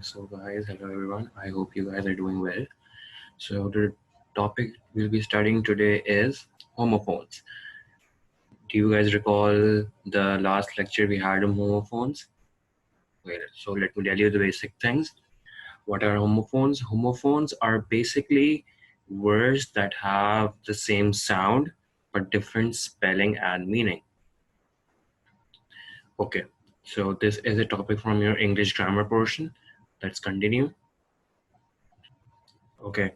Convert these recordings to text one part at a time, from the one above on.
So guys, hello everyone. I hope you guys are doing well. So the topic we'll be studying today is homophones. Do you guys recall the last lecture we had on homophones? Okay, so let me tell you the basic things. What are homophones? Homophones are basically words that have the same sound but different spelling and meaning. Okay, so this is a topic from your English grammar portion. Let's continue. Okay.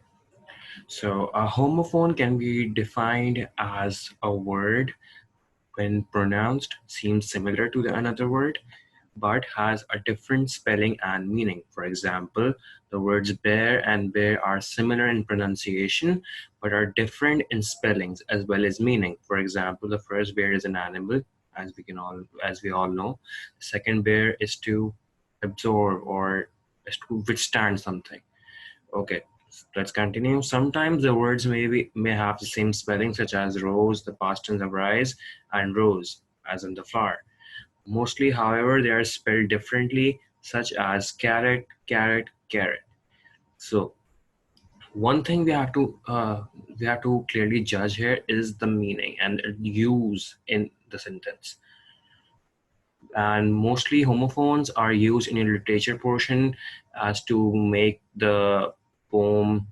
So a homophone can be defined as a word when pronounced seems similar to another word but has a different spelling and meaning. For example, the words bear and bear are similar in pronunciation but are different in spellings as well as meaning. For example, the first bear is an animal, as we all know. The second bear is to absorb or is to withstand something. Okay, let's continue. Sometimes the words may have the same spelling, such as rose, the past tense of rise, and rose, as in the flower. Mostly, however, they are spelled differently, such as carrot, carrot, carrot. So one thing we have to clearly judge here is the meaning and use in the sentence. And mostly homophones are used in your literature portion as to make the poem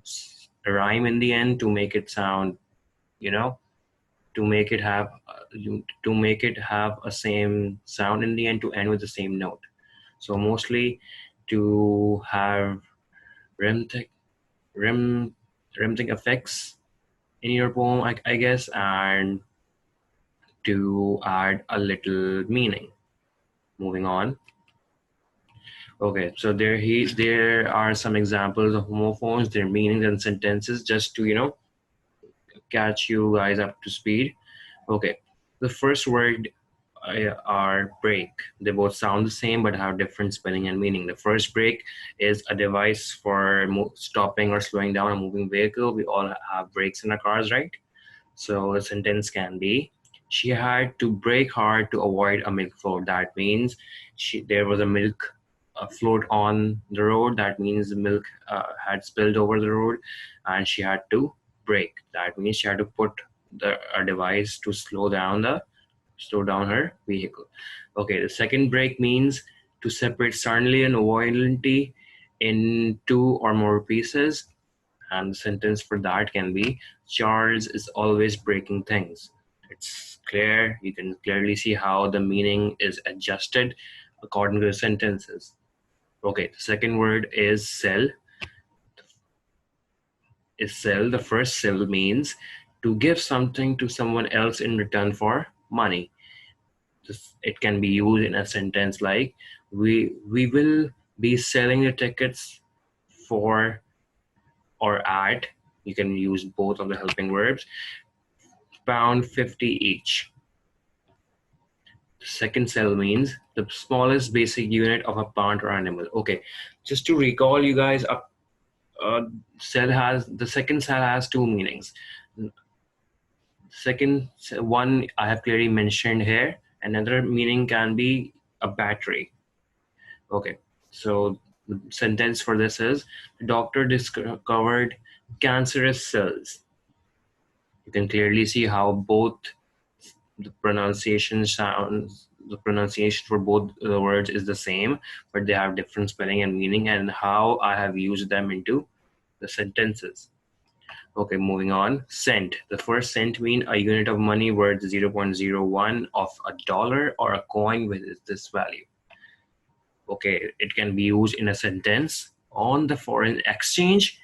rhyme in the end, to make it sound, you know, to make it have to make it have a same sound in the end, to end with the same note. So mostly to have rhythmic rhythm rhythmic effects in your poem, I guess, and to add a little meaning. Moving on. Okay, so there are some examples of homophones, their meanings and sentences, just to catch you guys up to speed. Okay, the first word are break. They both sound the same but have different spelling and meaning. The first break is a device for stopping or slowing down a moving vehicle. We all have brakes in our cars, right? So the sentence can be, she had to brake hard to avoid a milk float. That means there was a milk float on the road. That means the milk had spilled over the road and she had to brake. That means she had to put a device to slow down her vehicle. Okay, the second brake means to separate suddenly and violently in two or more pieces. And the sentence for that can be, Charles is always breaking things. It's clear. You can clearly see how the meaning is adjusted according to the sentences. Okay, the second word is sell. The first sell means to give something to someone else in return for money. It can be used in a sentence like, we will be selling the tickets for or at, you can use both of the helping verbs, £50 each. The second cell means the smallest basic unit of a plant or animal. Okay, just to recall you guys, the second cell has two meanings. Second one I have clearly mentioned here. Another meaning can be a battery. Okay, so the sentence for this is, the doctor discovered cancerous cells. You can clearly see how both the pronunciation for both the words is the same, but they have different spelling and meaning, and how I have used them into the sentences. Okay, moving on. Cent. The first cent means a unit of money worth 0.01 of a dollar or a coin with this value. Okay, it can be used in a sentence. On the foreign exchange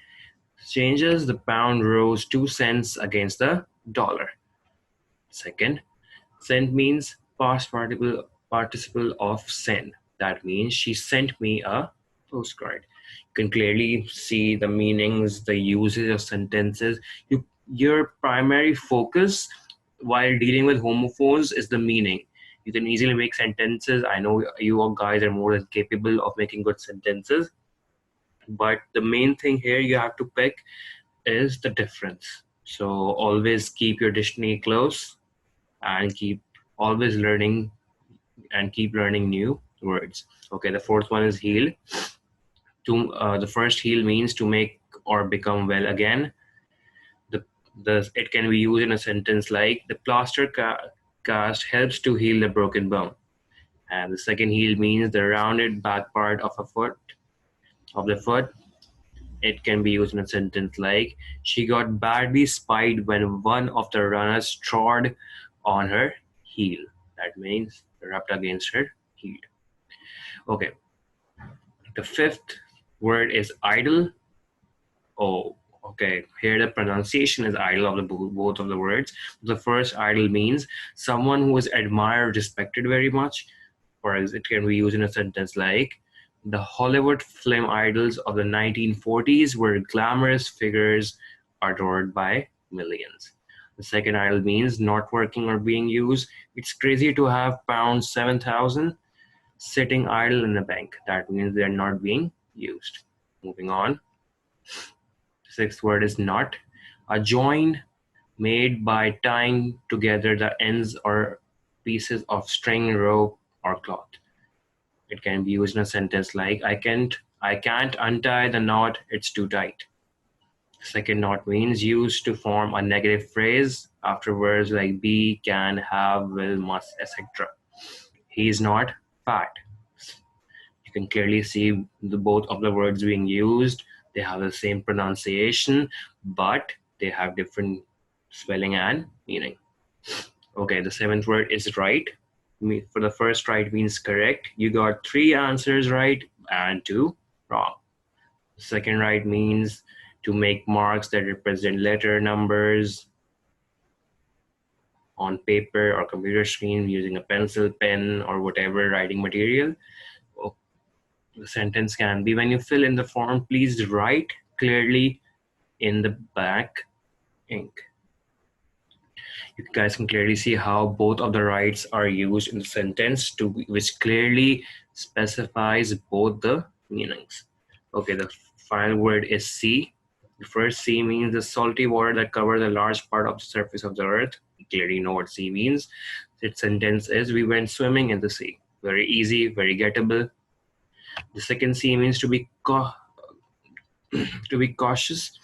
changes, the pound rose 2 cents against the dollar. Second, sent means past participle of send. That means she sent me a postcard. You can clearly see the meanings, the usage of sentences. Your primary focus while dealing with homophones is the meaning. You can easily make sentences. I know you guys are more than capable of making good sentences, but the main thing here you have to pick is the difference. So always keep your dictionary close and keep always learning new words. Okay, the fourth one is heal. The first heal means to make or become well again. It can be used in a sentence like the plaster cast helps to heal the broken bone. And the second heel means the rounded back part of the foot. It can be used in a sentence like she got badly spied when one of the runners trod on her heel. That means rubbed against her heel. Okay. The fifth word is idle. Oh, okay. Here the pronunciation is idle of the both of the words. The first idle means someone who is admired, respected very much. Or it can be used in a sentence like the Hollywood film idols of the 1940s were glamorous figures adored by millions. The second idle means not working or being used. It's crazy to have pounds 7,000 sitting idle in a bank. That means they're not being used. Moving on. Sixth word is knot. A join made by tying together the ends or pieces of string, rope, or cloth. It can be used in a sentence like I can't untie the knot, it's too tight. Second knot means used to form a negative phrase after words like be, can, have, will, must, etc. He is not fat. You can clearly see both of the words being used. They have the same pronunciation, but they have different spelling and meaning. Okay, the seventh word is right. For the first right means correct. You got 3 answers right and 2 wrong. Second right means to make marks that represent letter numbers on paper or computer screen using a pencil, pen, or whatever writing material. The sentence can be when you fill in the form, please write clearly in the black ink. You guys can clearly see how both of the rights are used in the sentence, which clearly specifies both the meanings. Okay, the final word is sea. The first sea means the salty water that covers a large part of the surface of the earth. You clearly know what sea means. Its sentence is we went swimming in the sea. Very easy, very gettable. The second sea means to be cautious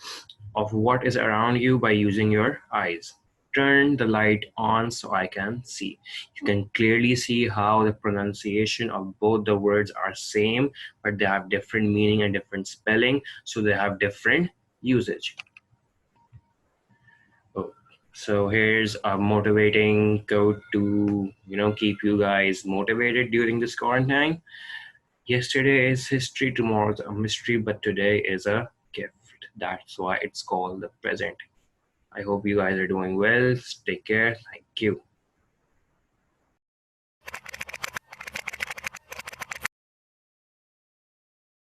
of what is around you by using your eyes. Turn the light on so I can see. You can clearly see how the pronunciation of both the words are same, but they have different meaning and different spelling, so they have different usage. Oh, so here's a motivating quote to keep you guys motivated during this quarantine. Yesterday is history, tomorrow is a mystery, but today is a gift. That's why it's called the present. I hope you guys are doing well. Take care. Thank you.